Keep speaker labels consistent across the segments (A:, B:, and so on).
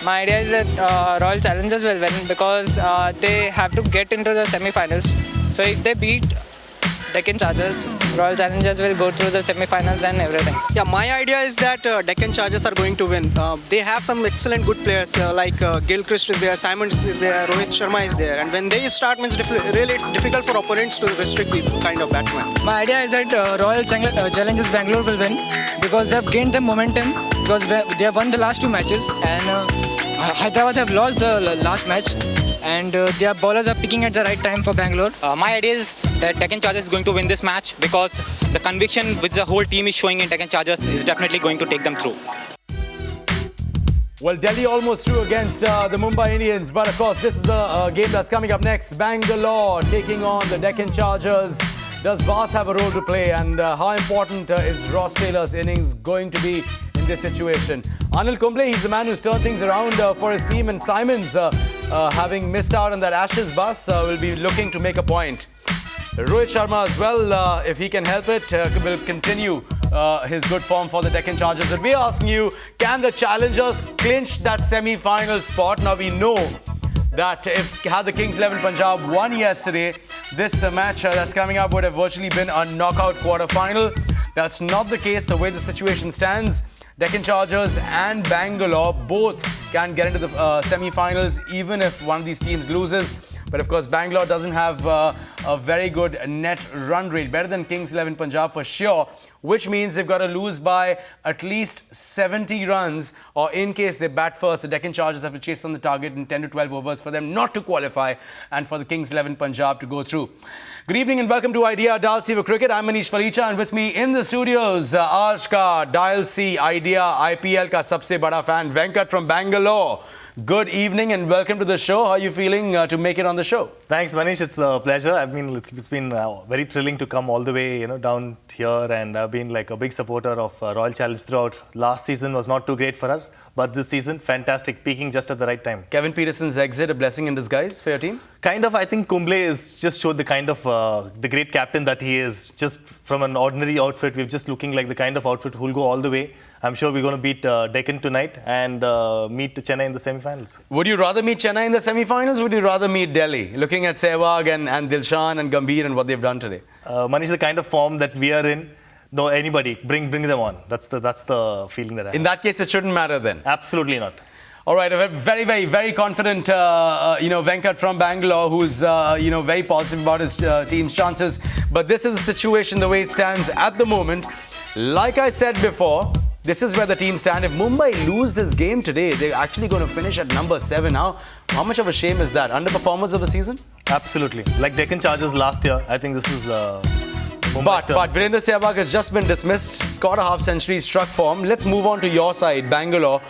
A: My idea is that Royal Challengers will win because they have to get into the semi-finals. So if they beat Deccan Chargers, Royal Challengers will go through the semi-finals and everything.
B: Yeah, my idea is that Deccan Chargers are going to win. They have some excellent good players like Gilchrist is there, Simons is there, Rohit Sharma is there, and when they start, really it's difficult for opponents to restrict these kind of batsmen.
C: My idea is that Royal Challengers Bangalore will win because they have gained the momentum because they have won the last two matches and Hyderabad have lost the last match. And their bowlers are picking at the right time for Bangalore.
D: My idea is that Deccan Chargers is going to win this match because the conviction which the whole team is showing in Deccan Chargers is definitely going to take them through.
E: Well, Delhi almost through against the Mumbai Indians, but of course this is the game that's coming up next. Bangalore taking on the Deccan Chargers. Does Vas have a role to play, and how important is Ross Taylor's innings going to be in this situation? Anil Kumble, he's the man who's turned things around for his team, and Simons, having missed out on that Ashes bus, will be looking to make a point. Rohit Sharma as well, if he can help it, will continue his good form for the Deccan Chargers. And we're asking you, can the Challengers clinch that semi-final spot? Now we know that if had the Kings 11 Punjab won yesterday, this match that's coming up would have virtually been a knockout quarter-final. That's not the case the way the situation stands. Deccan Chargers and Bangalore both can get into the semi-finals even if one of these teams loses. But of course, Bangalore doesn't have a very good net run rate, better than Kings 11 Punjab for sure, which means they've got to lose by at least 70 runs, or in case they bat first, the Deccan Chargers have to chase on the target in 10 to 12 overs for them not to qualify and for the Kings 11 Punjab to go through. Good evening and welcome to Idea Dial C for Cricket. I'm Manish Falicha, and with me in the studios, Aaj ka Dial C Idea IPL ka sabse bada fan, Venkat from Bangalore. Good evening and welcome to the show. How are you feeling to make it on the show?
F: Thanks, Manish. It's a pleasure. I mean, it's been very thrilling to come all the way, down here, and I've been like a big supporter of Royal Challenge throughout. Last season was not too great for us, but this season, fantastic, peaking just at the right time.
E: Kevin Peterson's exit, a blessing in disguise for your team?
F: Kind of, I think Kumble is just showed the kind of the great captain that he is. Just from an ordinary outfit, we're just looking like the kind of outfit who'll go all the way. I'm sure we're going to beat Deccan tonight and meet Chennai in the semi-finals.
E: Would you rather meet Chennai in the semi-finals? Would you rather meet Delhi? Looking at Sehwag and Dilshan and Gambhir and what they've done today.
F: Manish, the kind of form that we are in, no, anybody, bring them on. That's the feeling that I have.
E: In that case, it shouldn't matter then?
F: Absolutely not.
E: All right, a very, very, very confident, Venkat from Bangalore, who's, very positive about his team's chances. But this is a situation the way it stands at the moment. Like I said before, this is where the team stand. If Mumbai lose this game today, they're actually going to finish at number 7. How much of a shame is that? Underperformers of the season?
F: Absolutely. Like Deccan Chargers last year, I think this is
E: But Virendra Sehwag has just been dismissed, scored a half-century, struck form. Let's move on to your side, Bangalore.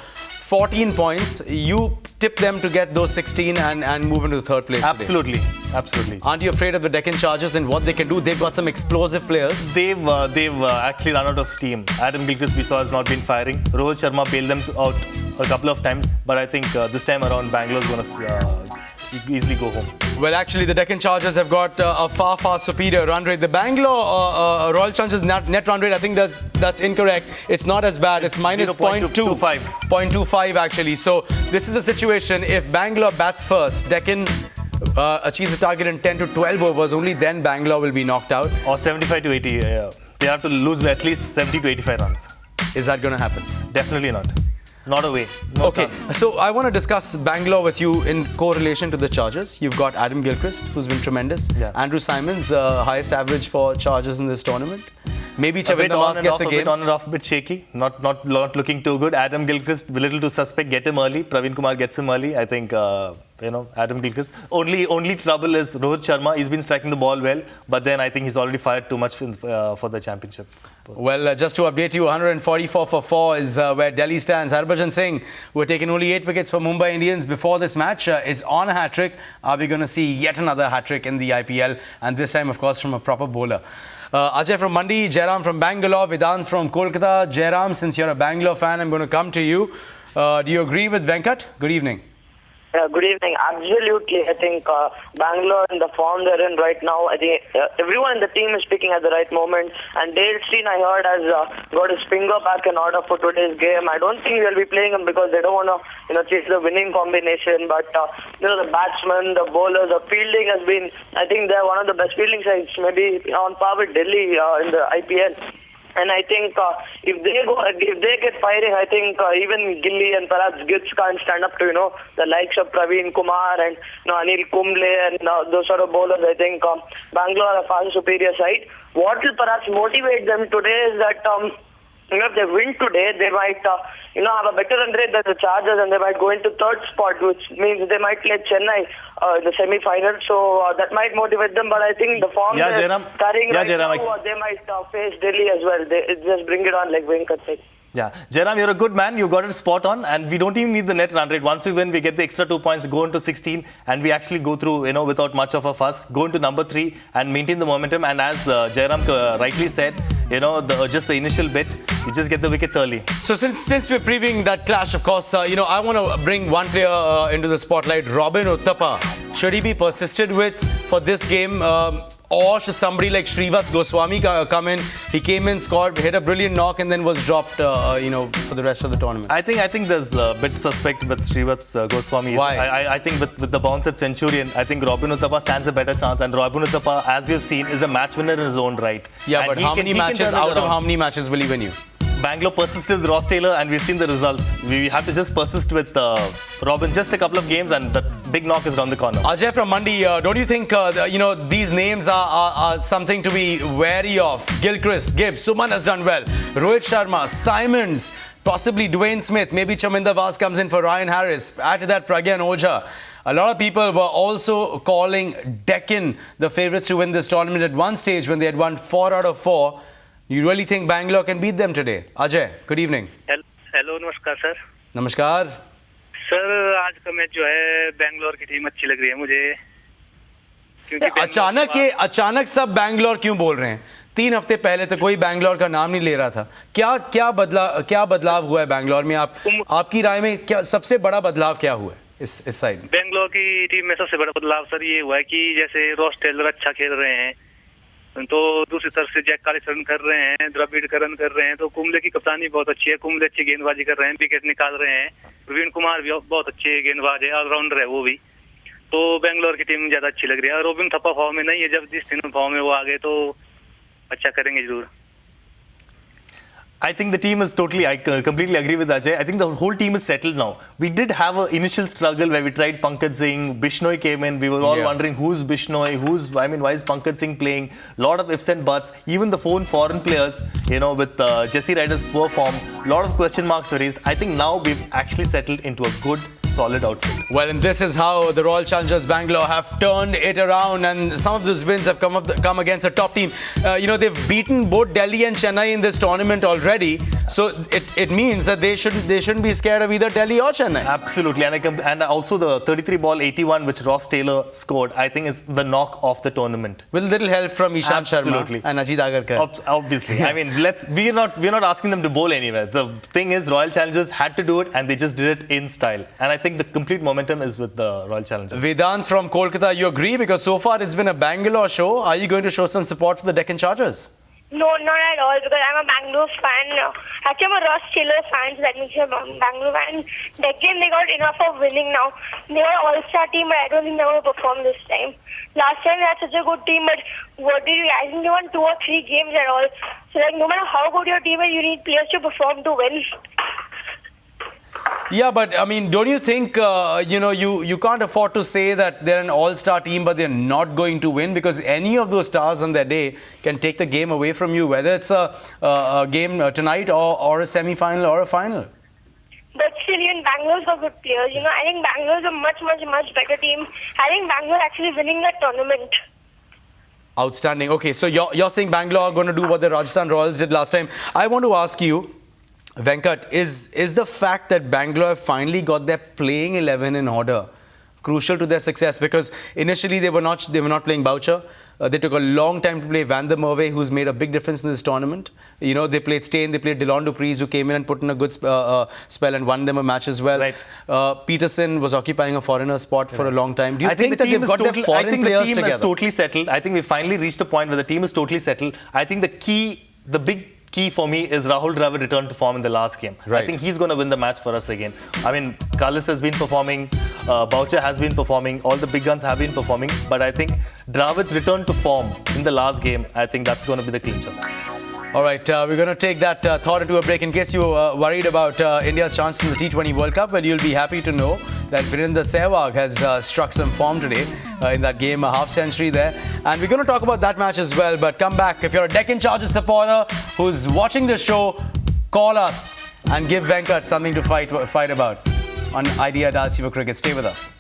E: 14 points. You tip them to get those 16 and move into the third place
F: Absolutely.
E: today.
F: Absolutely.
E: Aren't you afraid of the Deccan Chargers and what they can do? They've got some explosive players.
F: They've actually run out of steam. Adam Gilchrist, we saw, has not been firing. Rohit Sharma bailed them out a couple of times. But I think this time around, Bangalore's going to easily go home.
E: Well, actually, the Deccan Chargers have got a far, far superior run rate. The Bangalore Royal Challengers net run rate, I think that's incorrect. It's not as bad. It's minus 0.25. 0.25 actually. So this is the situation. If Bangalore bats first, Deccan achieves a target in 10 to 12 overs, only then Bangalore will be knocked out.
F: Or 75 to 80. They have to lose by at least 70 to 85 runs.
E: Is that going to happen?
F: Definitely not. Not away. No
E: okay,
F: chance.
E: So I want to discuss Bangalore with you in correlation to the Chargers. You've got Adam Gilchrist, who's been tremendous. Yeah. Andrew Simons, highest average for Chargers in this tournament. Maybe Chavinder Mas gets a game.
F: A bit on and off, a bit shaky. Not looking too good. Adam Gilchrist, a little too suspect. Get him early. Praveen Kumar gets him early. I think, Adam Gilchrist. Only trouble is Rohit Sharma. He's been striking the ball well, but then I think he's already fired too much for the championship.
E: Well, just to update you, 144 for 4 is where Delhi stands. Harbhajan Singh, who had taken only 8 wickets for Mumbai Indians before this match, is on a hat-trick. Are we going to see yet another hat-trick in the IPL? And this time, of course, from a proper bowler. Ajay from Mandi, Jairam from Bangalore, Vedant from Kolkata. Jairam, since you're a Bangalore fan, I'm going to come to you. Do you agree with Venkat? Good evening.
G: Yeah, good evening. Absolutely. I think Bangalore in the form they're in right now, I think everyone in the team is picking at the right moment. And Dale Steyn, I heard, has got his finger back in order for today's game. I don't think they'll be playing him because they don't want to, chase the winning combination. But, the batsmen, the bowlers, the fielding has been, I think they're one of the best fielding sides, maybe on par with Delhi in the IPL. And I think if they get firing, I think even Gilly and perhaps Gibbs can't stand up to the likes of Praveen Kumar and Anil Kumble and those sort of bowlers. I think Bangalore are a far superior side. What will perhaps motivate them today is that if they win today, they might have a better run rate than the Chargers, and they might go into third spot, which means they might play Chennai in the semi-final. So that might motivate them. But I think the form they're carrying now, they might face Delhi as well. They just bring it on, like Venkat said.
F: Yeah, Jairam, you're a good man. You got it spot on, and we don't even need the net run rate. Once we win, we get the extra 2 points, go into 16, and we actually go through, without much of a fuss, go into number 3 and maintain the momentum. And as Jairam rightly said, just the initial bit, you just get the wickets early.
E: So since we're previewing that clash, of course, I want to bring one player into the spotlight, Robin Uthappa. Should he be persisted with for this game? Or should somebody like Shrivats Goswami come in? He came in, scored, hit a brilliant knock, and then was dropped, for the rest of the tournament.
F: I think there's a bit suspect with Shrivats Goswami.
E: Why?
F: I think with the bounce at Centurion, I think Robin Uthappa stands a better chance. And Robin Uthappa, as we've seen, is a match winner in his own right.
E: Yeah,
F: and
E: but how many matches will he win you?
F: Bangalore persisted with Ross Taylor, and we've seen the results. We have to just persist with Robin. Just a couple of games, and the big knock is around the corner.
E: Ajay from Mandi, don't you think these names are something to be wary of? Gilchrist, Gibbs, Suman has done well. Rohit Sharma, Simons, possibly Dwayne Smith, maybe Chaminda Vas comes in for Ryan Harris. Add to that Pragyan Oja. A lot of people were also calling Deccan the favourites to win this tournament at one stage when they had won 4 out of 4. You really think Bangalore can beat them today? Ajay, good evening.
H: Hello नमस्कार sir
E: नमस्कार
H: sir आज का match जो है बेंगलोर की team अच्छी लग रही है मुझे
E: अचानक सब बैंगलोर क्यों बोल रहे हैं 3 हफ्ते पहले तो कोई बैंगलोर का नाम नहीं ले रहा था क्या बदलाव हुआ है बैंगलोर में आपकी राय में क्या सबसे बड़ा बदलाव क्या हुआ है इस साइड में
H: बेंगलोर की टीम में सबसे बड़ा बदलाव सर ये हुआ है कि जैसे रॉस टेलर अच्छा खेल रहे हैं तो दूसरी तरफ से जैक कालिस रन कर रहे हैं द्रविड़ का रन कर रहे हैं तो कुंबले की कप्तानी बहुत अच्छी है कुंबले अच्छी गेंदबाजी कर रहे हैं विकेट निकाल रहे हैं प्रवीण कुमार भी बहुत अच्छे गेंदबाज है ऑलराउंडर है वो भी तो बेंगलोर की टीम ज्यादा अच्छी लग रही है और रोबिन थप्पा फॉर्म में नहीं है जब जिस दिन फॉर्म में वो आ गए तो अच्छा करेंगे जरूर
F: I think the team is totally, I completely agree with Ajay. I think the whole team is settled now. We did have an initial struggle where we tried Pankaj Singh, Bishnoi came in, we were all wondering who's Bishnoi, why is Pankaj Singh playing? Lot of ifs and buts. Even the foreign players, with Jesse Ryder's poor form, lot of question marks were raised. I think now we've actually settled into a good, solid outfit.
E: Well, and this is how the Royal Challengers Bangalore have turned it around, and some of those wins have come against a top team. They've beaten both Delhi and Chennai in this tournament already. So it means that they shouldn't be scared of either Delhi or Chennai.
F: Absolutely, and also the 33 ball 81 which Ross Taylor scored, I think is the knock of the tournament.
E: With little help from Ishant Sharma and Ajit Agarkar.
F: Obviously, I mean we're not asking them to bowl anywhere. The thing is, Royal Challengers had to do it, and they just did it in style. And I think the complete momentum is with the Royal Challengers.
E: Vedant from Kolkata, you agree? Because so far it's been a Bangalore show. Are you going to show some support for the Deccan Chargers?
I: No, not at all, because I'm a Bangalore fan. Actually, I'm a Ross Taylor fan, so that means I'm a Bangalore fan. Deccan, they got enough of winning now. They were an all-star team, but I don't think they're going to perform this time. Last time they had such a good team, but I think they won 2 or 3 games at all. So, no matter how good your team is, you need players to perform to win.
E: Yeah, but I mean, don't you think, you can't afford to say that they're an all-star team, but they're not going to win, because any of those stars on their day can take the game away from you, whether it's a game tonight or a semi-final or a final.
I: But still, even Bangalore's got good players. I think Bangalore's a much, much, much better team. I think Bangalore actually winning that tournament.
E: Outstanding. Okay, so you're saying Bangalore are going to do what the Rajasthan Royals did last time. I want to ask you, Venkat, is the fact that Bangalore have finally got their playing 11 in order crucial to their success because initially they were not playing Boucher. They took a long time to play Van der Merwe, who's made a big difference in this tournament. You know, they played Steyn, they played Delon Dupries, who came in and put in a good spell and won them a match as well.
F: Right.
E: Peterson was occupying a foreigner spot for a long time. Do you think that
F: team
E: they've got their foreign
F: I think
E: players
F: the team
E: together?
F: is totally settled. I think we finally reached a point where the team is totally settled. I think the big key for me is Rahul Dravid returned to form in the last game.
E: Right.
F: I think he's going to win the match for us again. I mean, Kallis has been performing, Boucher has been performing, all the big guns have been performing, but I think Dravid's return to form in the last game, I think that's going to be the clincher.
E: All right, we're going to take that thought into a break. In case you were worried about India's chances in the T20 World Cup, well, you'll be happy to know that Virender Sehwag has struck some form today in that game, a half century there. And we're going to talk about that match as well. But come back, if you're a Deccan Chargers supporter who's watching the show, call us and give Venkat something to fight about on Idea Dalsi for Cricket. Stay with us.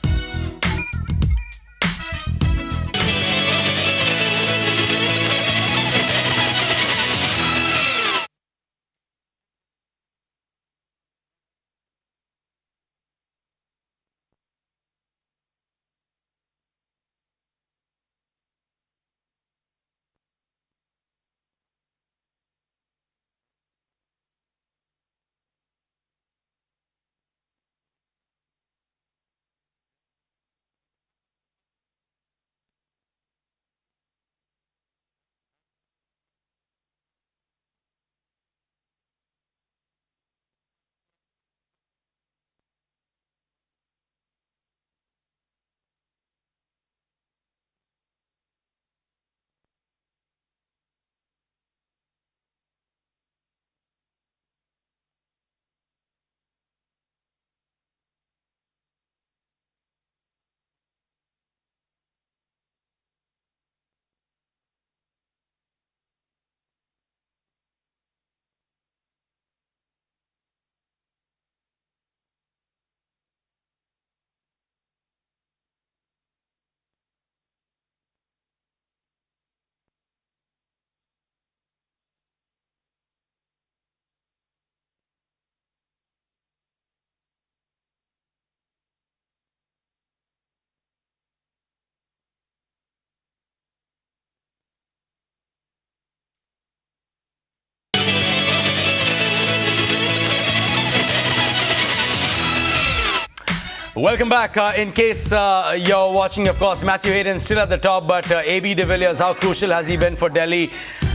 E: Welcome back. In case you're watching, of course, Matthew Hayden still at the top, but AB de Villiers, how crucial has he been for Delhi?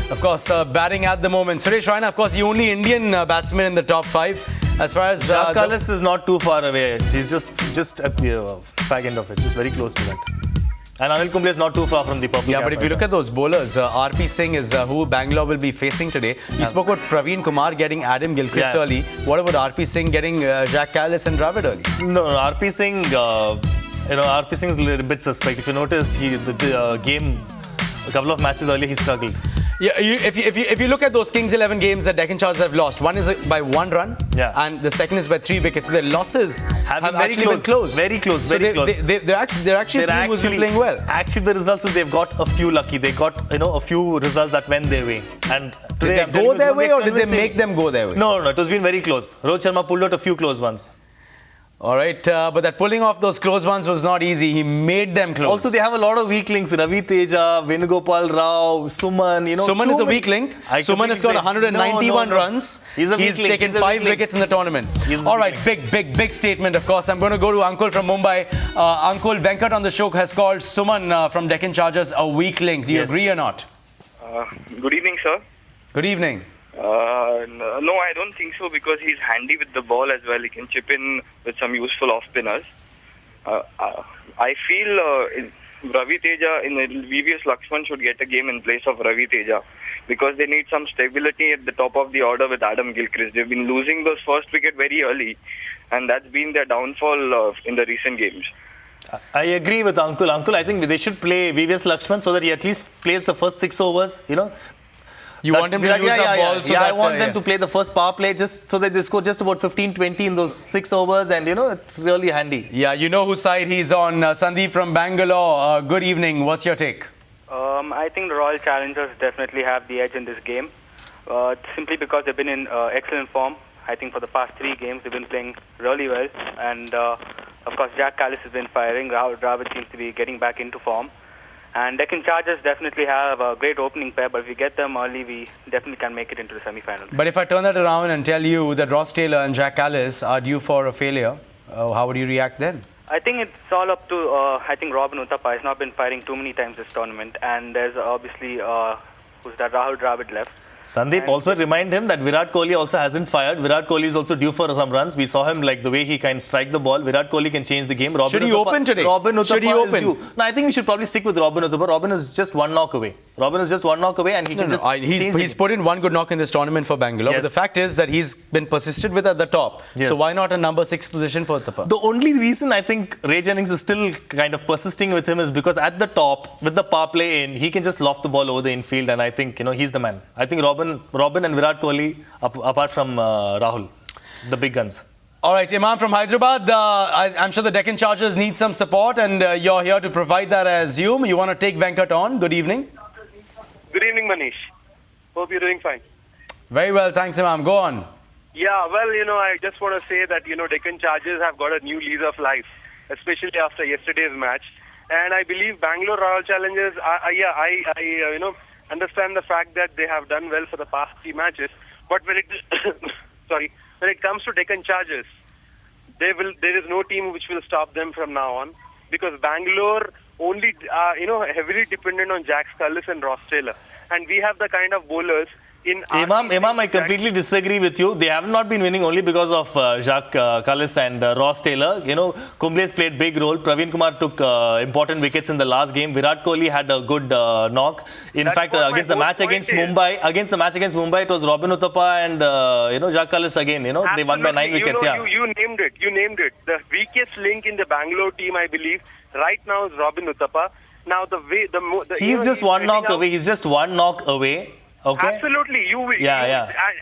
E: Of course, batting at the moment. Suresh Raina, of course, the only Indian batsman in the top 5. As far as
F: Jacques Kallis is not too far away. He's just at the fag end of it, just very close to that. And Anil Kumble is not too far from the purple.
E: Yeah, but if you look at those bowlers, RP Singh is who Bangalore will be facing today. You spoke about Praveen Kumar getting Adam Gilchrist early. What about RP Singh getting Jacques Kallis and Dravid early?
F: No, RP Singh, RP Singh is a little bit suspect. If you notice, the game, a couple of matches earlier, he struggled.
E: Yeah, if you look at those Kings 11 games that Deccan Chargers have lost, one is by 1 run, and the second is by 3 wickets. So their losses have actually been close.
F: Very close,
E: so
F: very close.
E: They're actually a team who's been playing well.
F: Actually, the results is they've got a few lucky. They got a few results that went their way. And today,
E: did they go their way or did they make them go their way?
F: No, it has been very close. Rohit Sharma pulled out a few close ones.
E: All right, but that pulling off those close ones was not easy. He made them close.
F: Also, they have a lot of weak links. Ravi Teja, Venugopal Rao, Suman.
E: Suman is a weak link. Suman has got 191 runs.
F: He's
E: taken 5 wickets in the tournament. All right, big statement, of course. I'm going to go to Ankul from Mumbai. Ankul, Venkat on the show has called Suman from Deccan Chargers a weak link. Do you agree or not?
J: Good evening, sir.
E: Good evening.
J: No, I don't think so because he's handy with the ball as well. He can chip in with some useful off-spinners. I feel Ravi Teja in the VVS Laxman should get a game in place of Ravi Teja because they need some stability at the top of the order with Adam Gilchrist. They've been losing those first wicket very early and that's been their downfall in the recent games.
F: I agree with Ankul. I think they should play VVS Laxman so that he at least plays the first 6 overs,
E: You want him to use that ball so that...
F: I want them to play the first power play just so that they score just about 15-20 in those 6 overs and, it's really handy.
E: Yeah, you know whose side he's on. Sandeep from Bangalore, good evening. What's your take?
K: I think the Royal Challengers definitely have the edge in this game simply because they've been in excellent form, I think for the past 3 games, they've been playing really well. And of course, Jack Callis has been firing. Rahul Dravid seems to be getting back into form. And Deccan Chargers definitely have a great opening pair, but if we get them early, we definitely can make it into the semi-finals.
E: But if I turn that around and tell you that Ross Taylor and Jack Callis are due for a failure, how would you react then?
K: I think it's all up to, I think Robin Uthappa has not been firing too many times this tournament. And there's obviously, who's that, Rahul Dravid left.
F: Sandeep, also remind him that Virat Kohli also hasn't fired. Virat Kohli is also due for some runs. We saw him like the way he can strike the ball. Virat Kohli can change the game.
E: Should he open today? Should he open?
F: Is due. No, I think we should probably stick with Robin Uthappa. Robin is just one knock away. Robin is just one knock away and he can just
E: he's put in one good knock in this tournament for Bangalore.
F: Yes.
E: But the fact is that he's been persisted with at the top.
F: Yes.
E: So why not a number 6 position for Uthappa?
F: The only reason I think Ray Jennings is still kind of persisting with him is because at the top, with the power play in, he can just loft the ball over the infield and I think, he's the man. I think Robin and Virat Kohli, apart from Rahul, the big guns.
E: All right, Imam from Hyderabad, I'm sure the Deccan Chargers need some support and you're here to provide that, I assume. You want to take Venkat on. Good evening.
L: Good evening, Manish. Hope you're doing fine.
E: Very well, thanks, Imam. Go on.
L: Yeah, well, I just want to say that, Deccan Chargers have got a new lease of life, especially after yesterday's match. And I believe Bangalore Royal Challengers, I understand the fact that they have done well for the past 3 matches. But when it comes to Deccan Chargers, there is no team which will stop them from now on, because Bangalore only, heavily dependent on Jack Callis and Ross Taylor. And we have the kind of bowlers in
F: Imam, I completely disagree with you. They have not been winning only because of Jacques Callis and Ross Taylor. Kumble's played big role. Praveen Kumar took important wickets in the last game. Virat Kohli had a good knock. In fact, against the match against Mumbai, it was Robin Uthappa and Jacques Callis again. They won by 9 wickets.
L: You named it. The weakest link in the Bangalore team, I believe, right now is Robin Uthappa. Now
F: he's just one knock away. He's just one knock away. Okay.
L: Absolutely,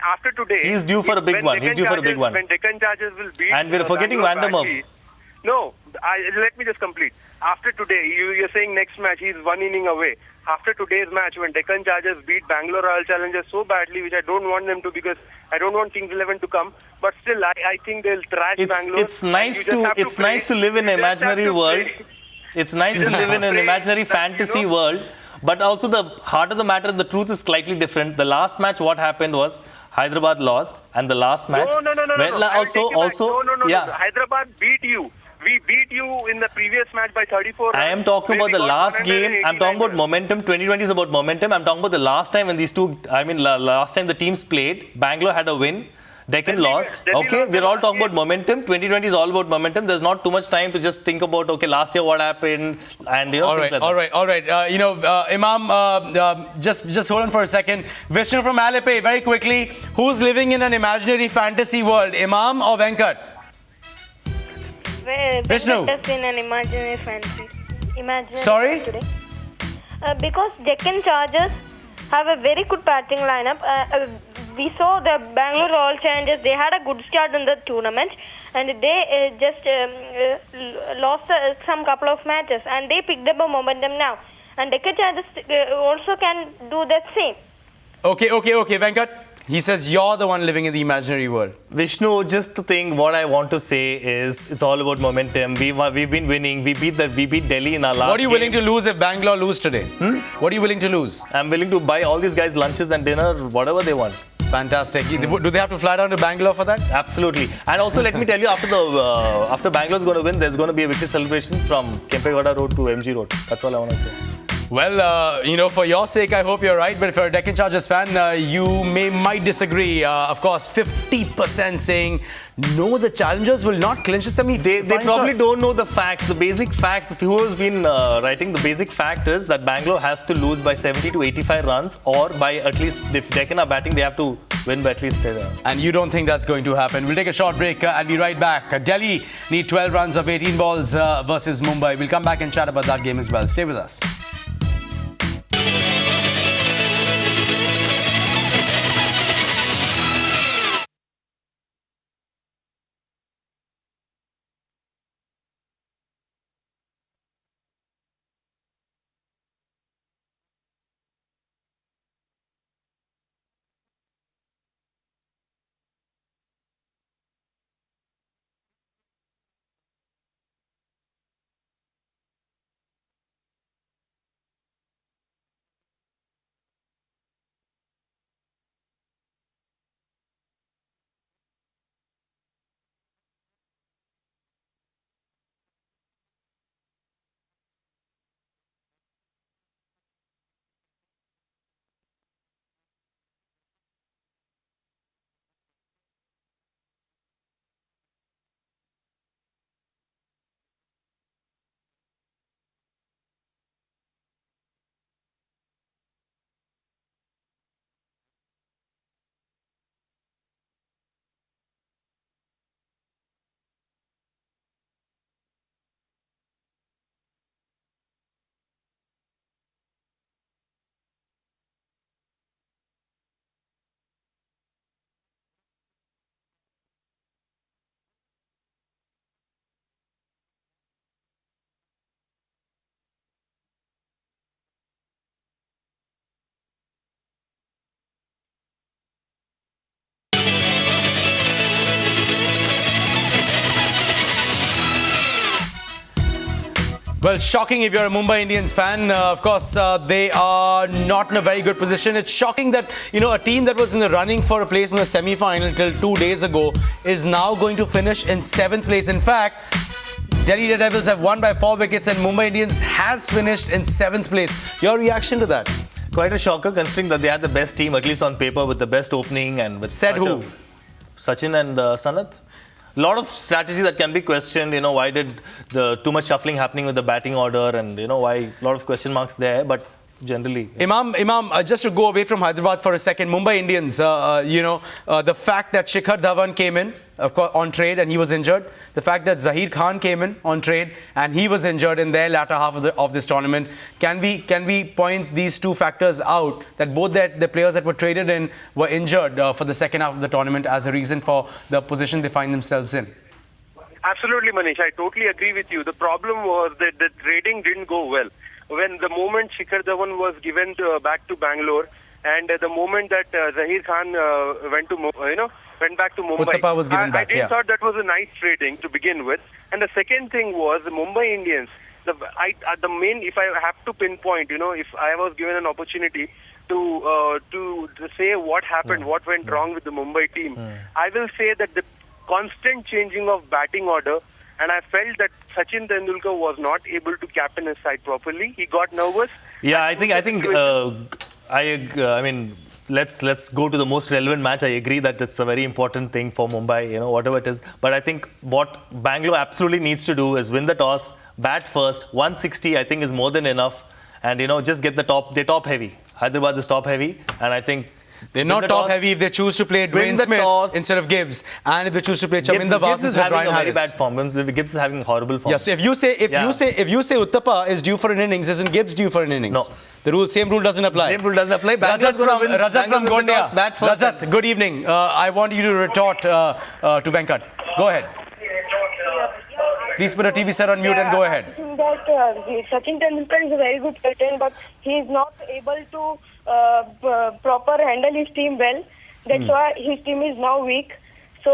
L: after today,
F: he's due for a big one.
L: When Deccan Chargers will beat,
F: and we're forgetting Vandermeer.
L: No, let me just complete. After today, you're saying next match he's 1 inning away. After today's match, when Deccan Chargers beat Bangalore Royal Challengers so badly, which I don't want them to, because I don't want Kings 11 to come, but still, I think they'll trash Bangalore.
F: It's nice to live in an imaginary world. It's nice to live in an imaginary fantasy world. But also the heart of the matter, the truth is slightly different. The last match, what happened was Hyderabad lost, and the last match.
L: No. Hyderabad beat you. We beat you in the previous match by 34 runs.
F: I am talking about the last game. I'm talking about momentum. 2020 is about momentum. I'm talking about the last time when last time the teams played, Bangalore had a win. Deccan lost. We're all talking about momentum. 2020 is all about momentum. There's not too much time to just think about, last year what happened, and
E: all right. Imam, just hold on for a second. Vishnu from Alleppey, very quickly, who's living in an imaginary fantasy world, Imam or Venkat? Vishnu.
I: Venkat is in an imaginary fantasy.
E: Sorry?
I: Today. Because Deccan Chargers have a very good batting lineup. We saw the Bangalore Royal Challengers, they had a good start in the tournament and they just lost some couple of matches and they picked up a momentum now. And Deccan Chargers also can do that same.
E: Okay, Venkat. He says you're the one living in the imaginary world.
F: Vishnu, just the thing, what I want to say is it's all about momentum. We've been winning. We beat Delhi in our last game.
E: What are you willing to lose if Bangalore lose today? What are you willing to lose?
F: I'm willing to buy all these guys lunches and dinner, whatever they want.
E: Fantastic. Do they have to fly down to Bangalore for that?
F: Absolutely. And also, let me tell you, after Bangalore's going to win, there's going to be a victory celebrations from Kempegowda Road to MG Road. That's all I want to say.
E: Well, for your sake, I hope you're right. But if you're a Deccan Chargers fan, you might disagree. Of course, 50% saying, no, the Challengers will not clinch the semi.
F: They probably don't know the facts. The basic facts, who has been writing, the basic fact is that Bangalore has to lose by 70 to 85 runs, or by at least, if Deccan are batting, they have to win by at least.
E: And you don't think that's going to happen. We'll take a short break and be right back. Delhi need 12 runs of 18 balls versus Mumbai. We'll come back and chat about that game as well. Stay with us. Well, shocking if you're a Mumbai Indians fan. Of course, they are not in a very good position. It's shocking that, a team that was in the running for a place in the semi-final till 2 days ago is now going to finish in 7th place. In fact, Delhi Daredevils have won by 4 wickets and Mumbai Indians has finished in 7th place. Your reaction to that?
F: Quite a shocker considering that they had the best team, at least on paper, with the best opening and with
E: Said who?
F: Sachin and Sanath. A lot of strategy that can be questioned. Why did too much shuffling happening with the batting order, and why a lot of question marks there. But generally,
E: Imam, just to go away from Hyderabad for a second, Mumbai Indians. The fact that Shikhar Dhawan came in, of course, on trade and he was injured. The fact that Zahir Khan came in on trade and he was injured in their latter half of this tournament. Can we point these two factors out, that both the players that were traded in were injured for the second half of the tournament as a reason for the position they find themselves in?
L: Absolutely, Manish. I totally agree with you. The problem was that the trading didn't go well. When the moment Shikhar Dhawan was given back to Bangalore, and the moment that Zahir Khan went back to Mumbai,
E: Uttapa was given back,
L: I didn't thought that was a nice trading to begin with. And the second thing was the Mumbai Indians. If I have to pinpoint, if I was given an opportunity to say what happened, what went wrong with the Mumbai team, I will say that the constant changing of batting order. And I felt that Sachin Tendulkar was not able to captain his side properly. He got nervous.
F: Yeah, I mean, let's go to the most relevant match. I agree that it's a very important thing for Mumbai, whatever it is. But I think what Bangalore absolutely needs to do is win the toss, bat first. 160, I think, is more than enough. And, just get they're top heavy. Hyderabad is top heavy. And I think
E: they're not top heavy if they choose to play Dwayne Smith instead of Gibbs, and if they choose to play Chaminda Vaas instead of Ryan Harris.
F: Gibbs is having a very bad form. Gibbs is having horrible form.
E: Yes, so if you say Uttapa is due for an innings, isn't Gibbs due for an innings?
F: No.
E: The same rule doesn't apply.
F: Same rule doesn't apply.
E: Rajat from Gondia. Rajat, good evening. I want you to retort to Venkat. Go ahead. Please put a TV set on mute and go ahead.
I: Sachin Tendulkar is a very good captain, but he is not able to proper handle his team well. That's why his team is now weak. So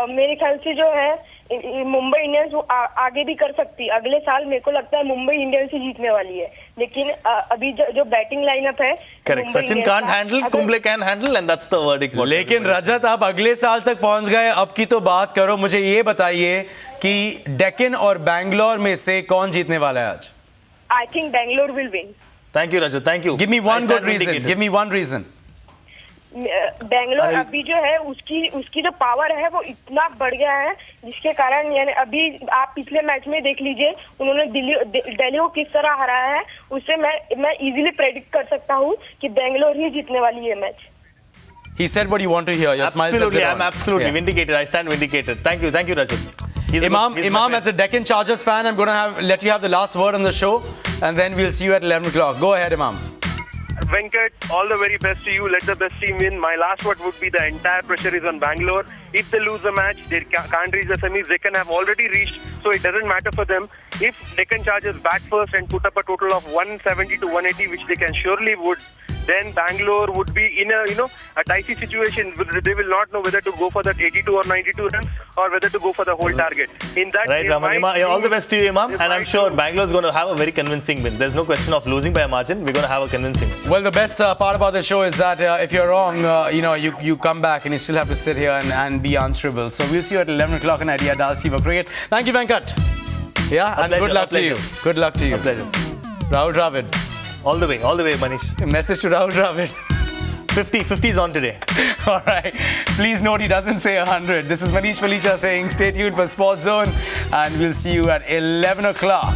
I: मेरे ख्याल से जो है Mumbai Indians वो आगे भी कर सकती है. अगले साल मेरे को लगता है मुंबई इंडियंस ही जीतने वाली है. लेकिन अभी जो बैटिंग लाइनअप है,
F: correct. Sachin can't handle, Kumble can handle, and that's the verdict.
E: लेकिन रजत, आप अगले साल तक पहुंच गए. अब की तो बात करो. मुझे ये बताइए कि डेक्कन और बैंगलोर में से कौन जीतने वाला है आज?
I: I think Bangalore will win.
F: Thank you, Rajat. Thank you.
E: Give me one good reason. Give me one reason.
I: Bangalore अभी जो है उसकी जो पावर है वो इतना बढ़ गया है, जिसके कारण यानी अभी आप पिछले मैच में देख लीजिए उन्होंने दिल्ली को किस तरह हराया है. उससे मैं इजीली प्रेडिक्ट कर सकता हूँ कि बैंगलोर ही जीतने वाली है match.
E: He said what you want to hear. Your smile says it all.
F: I'm absolutely vindicated. I stand vindicated. Thank you, Rajat.
E: Imam, as a Deccan Chargers fan, I'm going to let you have the last word on the show, and then we'll see you at 11 o'clock. Go ahead, Imam.
L: Venkat, all the very best to you. Let the best team win. My last word would be the entire pressure is on Bangalore. If they lose the match, they can't reach the semis. Deccan have already reached, so it doesn't matter for them. If Deccan Chargers bat first and put up a total of 170 to 180, which they can surely would, then Bangalore would be in a dicey situation. They will not know whether to go for that 82 or 92 runs or whether to go for the whole target. In that
F: right, Raman, all the best to you, Imam. And I'm sure Bangalore is going to have a very convincing win. There's no question of losing by a margin. We're going to have a convincing win.
E: Well, the best part about the show is that if you're wrong, you come back and you still have to sit here and be answerable. So we'll see you at 11 o'clock on Idea Dal Siva Cricket. Thank you, Venkat. Yeah, and good luck to you. Good luck to you.
F: A pleasure.
E: Rahul Dravid.
F: All the way, Manish.
E: A message to Rahul Dravid.
F: 50's on today.
E: All right. Please note he doesn't say 100. This is Manish Felicia saying stay tuned for Sports Zone, and we'll see you at 11 o'clock.